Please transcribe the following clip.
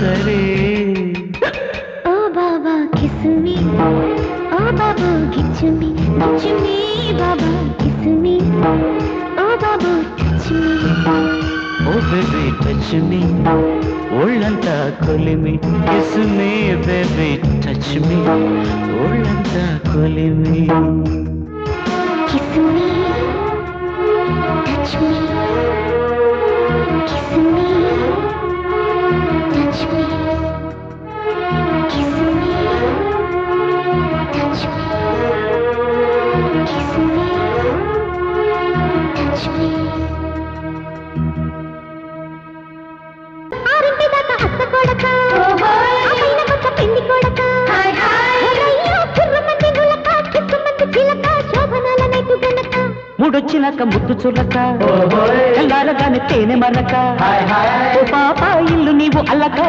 సరే ఓ బాబా కిస్ మీ ఓ బాబు గిచ్చు మీ బాబా కిస్ మీ ఓ బాబు టచ్ మీ ఓ బేబీ టచ్ మీ ఒళ్ళంతా కొలిమి kiss me baby touch me ఒళ్ళంతా కొలిమి kiss me touch me kiss me touch me kiss me touch me kiss me touch me ఆరింటి దాకా అత్త కొడక పైన కొత్త పెళ్లి కొడక అయ్యో కుర్రమంది గులక కిక్కుమంది చిలక శోభనాల నైటు గనక ముడొచ్చినాక ముద్దు చులక తెల్లారగానే తేనె మరక పాప ఇల్లు నీవు అల్లక